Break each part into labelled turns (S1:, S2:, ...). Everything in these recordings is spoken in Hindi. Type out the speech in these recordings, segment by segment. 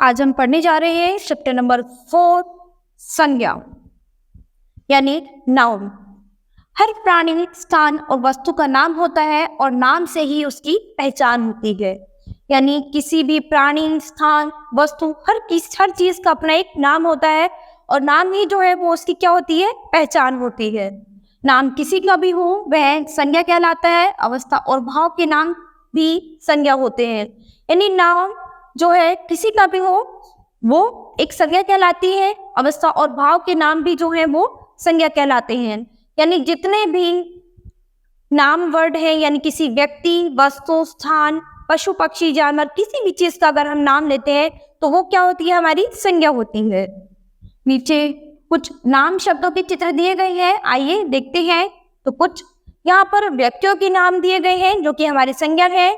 S1: आज हम पढ़ने जा रहे हैं चैप्टर नंबर 4 संज्ञा यानी नाउन। हर प्राणी, स्थान और वस्तु का नाम होता है और नाम से ही उसकी पहचान होती है। यानी किसी भी प्राणी, स्थान, वस्तु, हर चीज का अपना एक नाम होता है और नाम ही जो है वो उसकी क्या होती है, पहचान होती है। नाम किसी का भी हो वह संज्ञा कहलाता है। अवस्था और भाव के नाम भी संज्ञा होते हैं। यानी नाम जो है किसी का भी हो वो एक संज्ञा कहलाती है। अवस्था और भाव के नाम भी जो है वो संज्ञा कहलाते हैं। यानी जितने भी नाम वर्ड हैं, यानी किसी व्यक्ति, वस्तु, स्थान, पशु, पक्षी, जानवर, किसी भी चीज का अगर हम नाम लेते हैं तो वो क्या होती है, हमारी संज्ञा होती है। नीचे कुछ नाम शब्दों के चित्र दिए गए हैं, आइए देखते हैं। तो कुछ यहाँ पर व्यक्तियों के नाम दिए गए हैं जो कि हमारी संज्ञा है।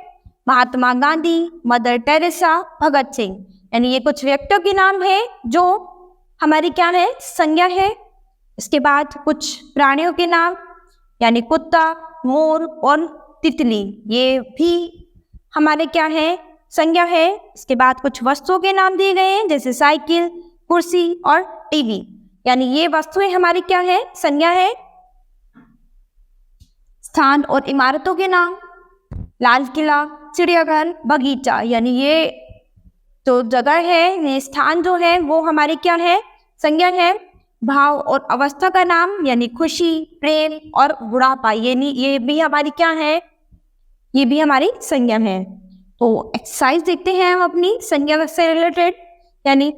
S1: महात्मा गांधी, मदर टेरेसा, भगत सिंह, यानी ये कुछ व्यक्तियों के नाम है जो हमारी क्या है, संज्ञा है। इसके बाद कुछ प्राणियों के नाम, यानी कुत्ता, मोर और तितली, ये भी हमारे क्या है, संज्ञा है। इसके बाद कुछ वस्तुओं के नाम दिए गए हैं जैसे साइकिल, कुर्सी और टीवी, यानी ये वस्तुएं हमारी क्या है, संज्ञा है। स्थान और इमारतों के नाम, लाल किला, चिड़ियाघर, बगीचा, यानी ये जो जगह है, ये स्थान जो है वो हमारी क्या है, संज्ञा है। भाव और अवस्था का नाम, यानी खुशी, प्रेम और बुढ़ापा, यानी ये भी हमारी क्या है, ये भी हमारी संज्ञा है। तो एक्सरसाइज देखते हैं हम अपनी संज्ञा से रिलेटेड। यानी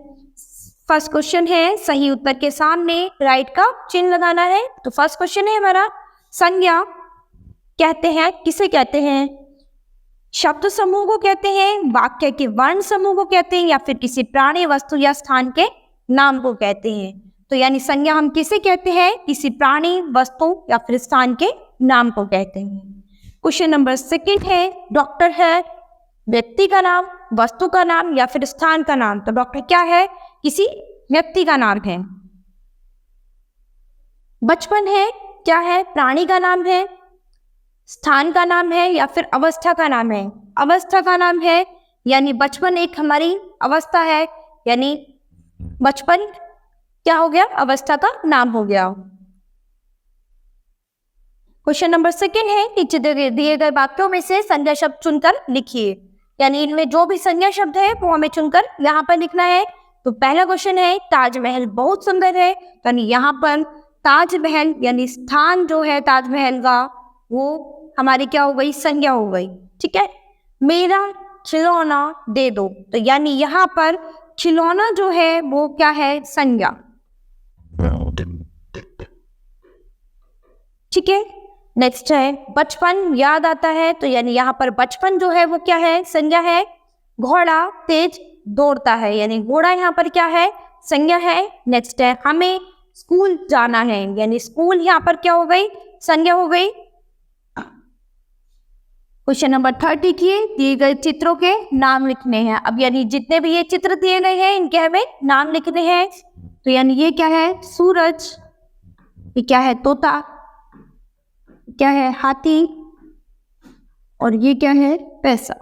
S1: फर्स्ट क्वेश्चन है, सही उत्तर के सामने राइट का चिन्ह लगाना है। तो फर्स्ट क्वेश्चन है हमारा, संज्ञा कहते हैं किसे कहते हैं? शब्द समूह को कहते हैं, वाक्य के वर्ण समूह को कहते हैं, या फिर किसी प्राणी, वस्तु या स्थान के नाम को कहते हैं। तो यानी संज्ञा हम किसे कहते हैं? किसी प्राणी, वस्तु या फिर स्थान के नाम को कहते हैं। क्वेश्चन नंबर सेकंड है, डॉक्टर है व्यक्ति का नाम, वस्तु का नाम या फिर स्थान का नाम? तो डॉक्टर क्या है, किसी व्यक्ति का नाम है। बचपन है क्या है, प्राणी का नाम है, स्थान का नाम है या फिर अवस्था का नाम है? अवस्था का नाम है, यानी बचपन एक हमारी अवस्था है, यानी बचपन क्या हो गया, अवस्था का नाम हो गया। क्वेश्चन नंबर सेकंड है, नीचे दिए गए वाक्यों में से संज्ञा शब्द चुनकर लिखिए। यानी इनमें जो भी संज्ञा शब्द है वो हमें चुनकर यहाँ पर लिखना है। तो पहला क्वेश्चन है, ताजमहल बहुत सुंदर है, यानी यहाँ पर ताजमहल यानी स्थान जो है ताजमहल का वो हमारी क्या हो गई, संज्ञा हो गई। ठीक है। मेरा खिलौना दे दो, तो यानी यहाँ पर खिलौना जो है वो क्या है, संज्ञा। ठीक है। नेक्स्ट है, बचपन याद आता है, तो यानी यहाँ पर बचपन जो है वो क्या है, संज्ञा है। घोड़ा तेज दौड़ता है, यानी घोड़ा यहाँ पर क्या है, संज्ञा है। नेक्स्ट है, हमें स्कूल जाना है, यानी स्कूल यहाँ पर क्या हो गई, संज्ञा हो गई। क्वेश्चन नंबर 30 देखिए, दिए गए चित्रों के नाम लिखने हैं। अब यानी जितने भी ये चित्र दिए गए हैं इनके हमें नाम लिखने हैं। तो यानी ये क्या है, सूरज, ये क्या है, तोता, क्या है, हाथी, और ये क्या है, पैसा।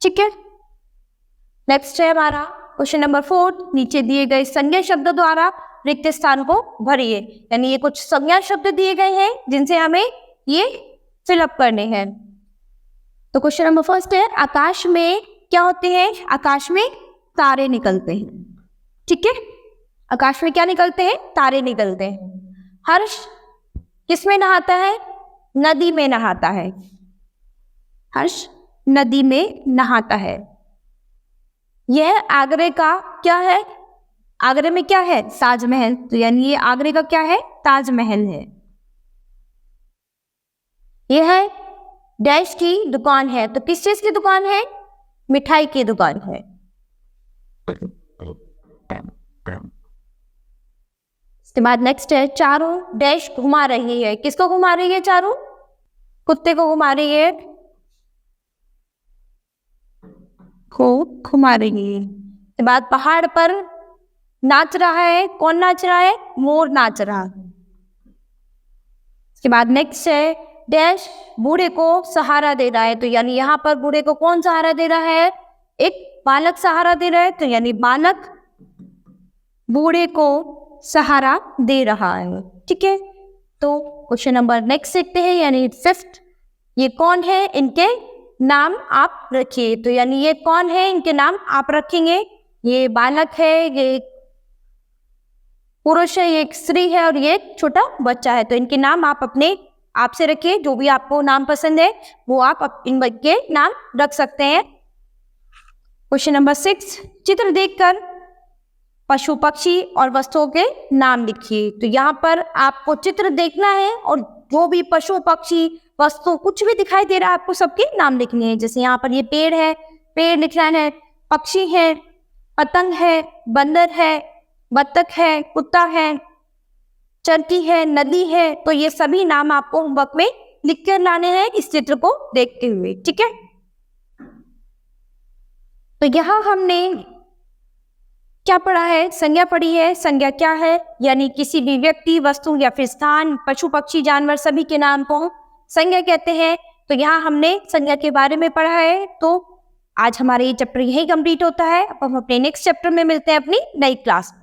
S1: ठीक है। नेक्स्ट है हमारा क्वेश्चन नंबर 4, नीचे दिए गए संज्ञा शब्द द्वारा रिक्त स्थान को भरिए। यानी ये कुछ संज्ञा शब्द दिए गए हैं जिनसे हमें ये फिलअप करने हैं। तो क्वेश्चन नंबर फर्स्ट है, आकाश में क्या होते हैं? आकाश में तारे निकलते हैं। ठीक है। आकाश में क्या निकलते हैं? तारे निकलते हैं। हर्ष किस में नहाता है? नदी में नहाता है। हर्ष नदी में नहाता है। यह आगरे का क्या है? आगरे में क्या है? ताजमहल, तो यानी ये आगरे का क्या है, ताजमहल है। यह डैश की दुकान है, तो किस चीज की दुकान है? मिठाई की दुकान है। इसके बाद नेक्स्ट है, चारों डैश घुमा रही है। किसको घुमा रही है? चारों कुत्ते को घुमा रही है, को घुमा रही है। इसके बाद पहाड़ पर नाच रहा है, कौन नाच रहा है? मोर नाच रहा है। इसके बाद नेक्स्ट है, डैश बूढ़े को सहारा दे रहा है, तो यानी यहाँ पर बूढ़े को कौन सहारा दे रहा है? एक बालक सहारा दे रहा है, तो यानी बालक बूढ़े को सहारा दे रहा है। ठीक है, तो क्वेश्चन नंबर नेक्स्ट देखते हैं, यानी 5th, ये कौन है, इनके नाम आप रखिए। तो यानी ये कौन है, इनके नाम आप रखेंगे। ये बालक है, ये पुरुष है, ये एक स्त्री है और ये एक छोटा बच्चा है। तो इनके नाम आप अपने आप से रखिए, जो भी आपको नाम पसंद है वो आप इन के नाम रख सकते हैं। क्वेश्चन नंबर 6, चित्र देखकर पशु पक्षी और वस्तुओं के नाम लिखिए। तो यहाँ पर आपको चित्र देखना है और जो भी पशु पक्षी वस्तु कुछ भी दिखाई दे रहा है आपको सबके नाम लिखने हैं। जैसे यहाँ पर ये पेड़ है, पेड़ लिखना है, पक्षी है, पतंग है, बंदर है, बत्तख है, कुत्ता है, चरखी है, नदी है। तो ये सभी नाम आपको होमवर्क में लिख कर लाने हैं इस चित्र को देखते हुए। ठीक है, तो यहाँ हमने क्या पढ़ा है, संज्ञा पढ़ी है। संज्ञा क्या है, यानी किसी भी व्यक्ति, वस्तु या फिर स्थान, पशु पक्षी जानवर सभी के नाम को संज्ञा कहते हैं। तो यहाँ हमने संज्ञा के बारे में पढ़ा है। तो आज हमारा ये चैप्टर यही कंप्लीट होता है। अब हम अपने नेक्स्ट चैप्टर में मिलते हैं अपनी नई क्लास में।